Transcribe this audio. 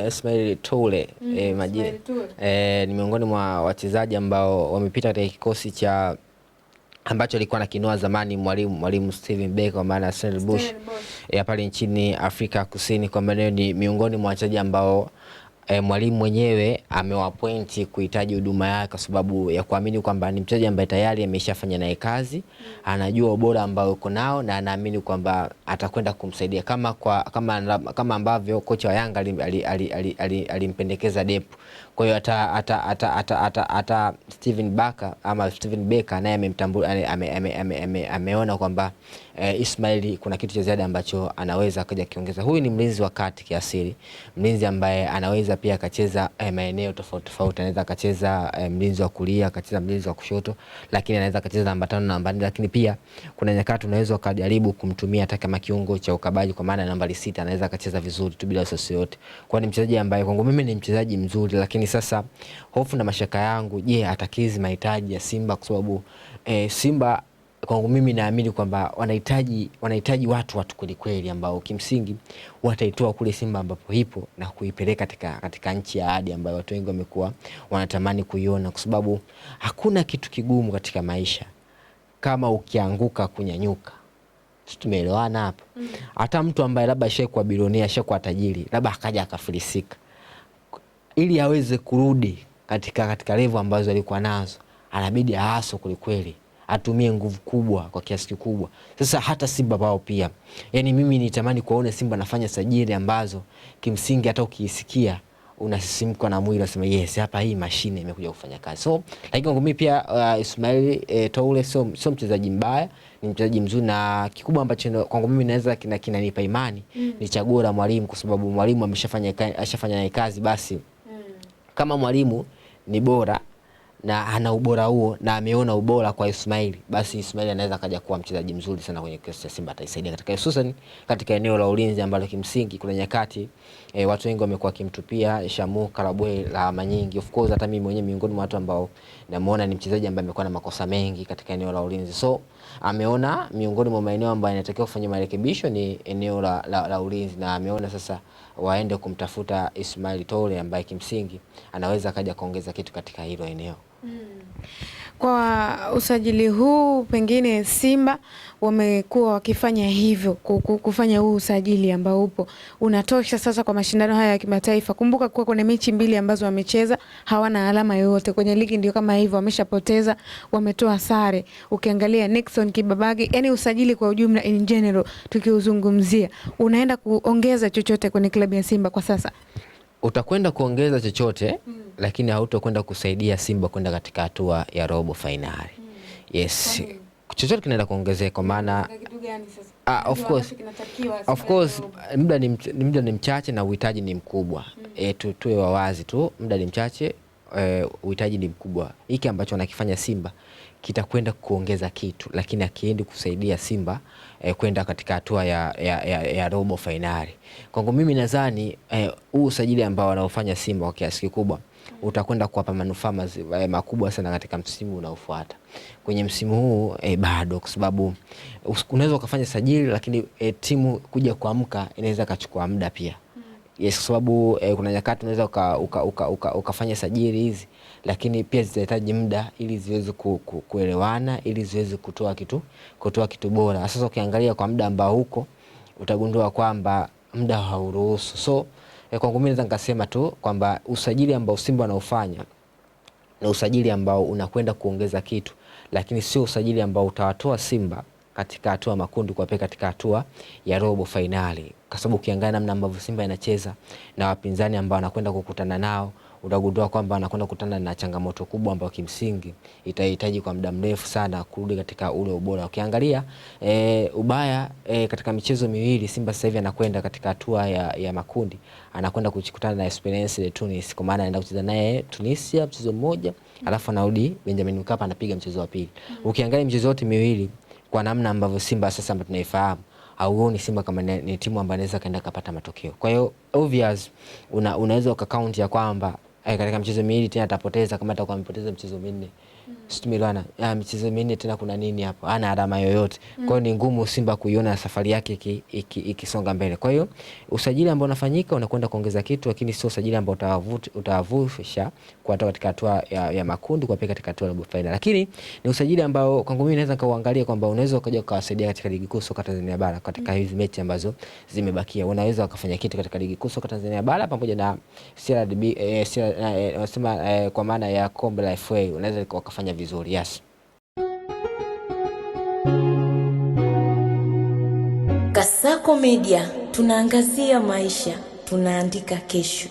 Ismail Toure ni miongoni mwa wachezaji ambao wamepita katika kikosi cha ambacho alikuwa anakinua zamani mwalimu Steven Becker kwa maana Stellenbosch pale nchini Afrika Kusini, kwa maana ni miongoni mwa wachezaji ambao mwalimu mwenyewe amewapointi kuhitaji huduma yake kwa sababu ya kuamini kwamba ni mchezaji ambaye tayari ameshafanya naye kazi, anajua ubora ambao uko nao na anaamini kwamba atakwenda kumsaidia kama ambavyo kocha wa Yanga alimpendekeza Depu. Kwa hiyo ata Steven Becker naye amemtambua, ameona kwamba Ismail kuna kitu cha ziada ambacho anaweza akaja kiongeza. Huyu ni mlinzi wa kati kiasili, mlinzi ambaye anaweza pia akacheza maeneo tofauti tofauti. Anaweza akacheza mlinzi wa kulia, akacheza mlinzi wa kushoto, lakini anaweza akacheza namba 5 na namba 4, lakini pia kuna nyakati unaweza ukajaribu kumtumia hata kama kiungo cha ukabaji kwa maana namba 6 anaweza akacheza vizuri tu bila wasiwasi yote. Kwa ni mchezaji ambaye kwangu mimi ni mchezaji mzuri, lakini sasa hofu na mashaka yangu, je, atakizi mahitaji ya Simba? Kwa sababu Simba kwangu mimi naamini kwamba wanahitaji watu kweli kweli ambao kimsingi wataitoa kule Simba ambapo ipo na kuipeleka katika nchi ya ahadi ambayo watu wengi wamekuwa wanatamani kuiona, kwa sababu hakuna kitu kigumu katika maisha kama ukianguka kunyanyuka. Tumeelewana hapa? Hata mtu ambaye labda ashakuwa bilionea, ashakuwa tajiri, labda akaja akafilisika, ili aweze kurudi katika level ambazo alikuwa nazo, anabidi aaso kweli, atumie nguvu kubwa kwa kiasi kikubwa. Sasa hata Simba wao pia, yani mimi nitamani kuona Simba nafanya sajili ambazo kimsingi hata ukiisikia unasisimka na mwili unasema yes, hapa hii mashine imekuja kufanya kazi. So lakini kwangu mimi pia Ismail Toure sio mchezaji mbaya, ni mchezaji mzuri, na kikubwa ambacho kwangu mimi naweza kinanipa imani ni chaguo la mwalimu, kwa sababu mwalimu ashafanya naye kazi. Basi kama mwalimu ni bora na ana ubora huo na ameona ubora kwa Ismail, basi Ismail anaweza kaja kuwa mchezaji mzuri sana kwenye kikosi cha Simba, ataisaidia hususan katika eneo la ulinzi ambalo kimsingi kuna nyakati watu wengi wamekuwa kimtupia Shamu Karabwe lawama nyingi. Of course hata mimi mwenyewe miongoni mwa watu ambao namuona ni mchezaji ambaye amekuwa na makosa mengi katika eneo la ulinzi. So ameona miongoni mwa maeneo ambayo yanatakiwa kufanya marekebisho ni eneo la ulinzi, na ameona sasa waende kumtafuta Ismail Toure ambaye kimsingi anaweza kaja kuongeza kitu katika hilo eneo. Kwa usajili huu pengine Simba wamekuwa wakifanya hivyo, kufanya huu usajili ambao upo unatosha sasa kwa mashindano haya ya kimataifa. Kumbuka kuwa kuna mechi 2 ambazo wamecheza hawana alama yoyote kwenye ligi, ndio kama hivyo, wameshapoteza, wametoa sare. Ukiangalia Nixon Kibabage, yani usajili kwa ujumla in general tukiuzungumzia, unaenda kuongeza chochote kwenye klabu ya Simba kwa sasa? Utakwenda kuongeza chochote lakini hautakwenda kusaidia Simba kwenda katika hatua ya robo finali. Yes. Chochote kinaenda kuongezeka kwa maana of course muda ni mchache na uhitaji ni mkubwa. Tuwe wawazi tu, muda ni mchache, uhitaji ni mkubwa. Hiki ambacho anakifanya Simba kitakwenda kuongeza kitu, lakini akiendi kusaidia Simba kwenda katika hatua ya robo finali. Kwangu mimi nadhani huu usajili ambao wanaofanya Simba kwa kiasi kikubwa utakwenda kuwapa manufaa makubwa sana katika msimu unaofuata. Kwenye msimu huu bado, kwa sababu unaweza ukafanya sajili lakini timu kuja kuamka inaweza kachukua muda pia. Yes, kwa sababu kuna nyakati unaweza ukafanya sajili hizi lakini pia zitahitaji muda ili ziweze kuelewana, ili ziweze kutoa kitu bora. Sasa ukiangalia kwa muda ambao huko utagundua kwamba muda hauruhusu. So kwangu mimi naweza nikasema tu kwamba usajili ambao Simba wanaofanya na usajili ambao unakwenda kuongeza kitu, lakini sio usajili ambao utawatoa Simba katika hatua makundi kuwapeleka katika hatua ya robo finali, kwa sababu ukiangalia namna ambavyo Simba inacheza na wapinzani ambao anakwenda kukutana nao, utagundua kwamba anakwenda kukutana na changamoto kubwa ambayo kimsingi itahitaji kwa muda mrefu sana kurudi katika ule ubora. Ukiangalia ubaya katika michezo miwili Simba sasa hivi anakwenda katika hatua ya makundi, anakwenda kukutana na Esperance de Tunis, kwa maana anaenda kucheza naye Tunisia mchezo mmoja, alafu anarudi Benjamin Mkapa anapiga mchezo wa pili. Ukiangalia michezo yote miwili kwa namna ambavyo Simba sasa ambayo tunaifahamu, hauoni Simba kama ni timu ambayo inaweza kaenda kupata matokeo. Kwa hiyo obvious unaweza ukakaunti ya kwamba katika mchezo miwili tena atapoteza kama atakuwa amepoteza mchezo minne. Tumeliwana michezo minne tena kuna nini hapo? Hana alama yoyote. Kwa hiyo ni ngumu Simba kuiona safari yake ikisonga mbele. Kwa hiyo usajili ambao unafanyika unakwenda kuongeza kitu, lakini sio usajili ambao utawavusha kutoka katika hatua ya makundi kuwapeleka katika hatua ya robo final. Lakini ni usajili ambao kwangu mimi naweza kuangalia kwamba unaweza ukaja ukawasaidia katika ligi kuu soka Tanzania bara katika hizi mechi ambazo zimebakia. Unaweza ukafanya kitu katika ligi kuu soka Tanzania bara pamoja na CRDB kwa maana ya kombe la FA unaweza ukafanya vizuri. Yes. Kasako Media, tunaangazia maisha, tunaandika kesho.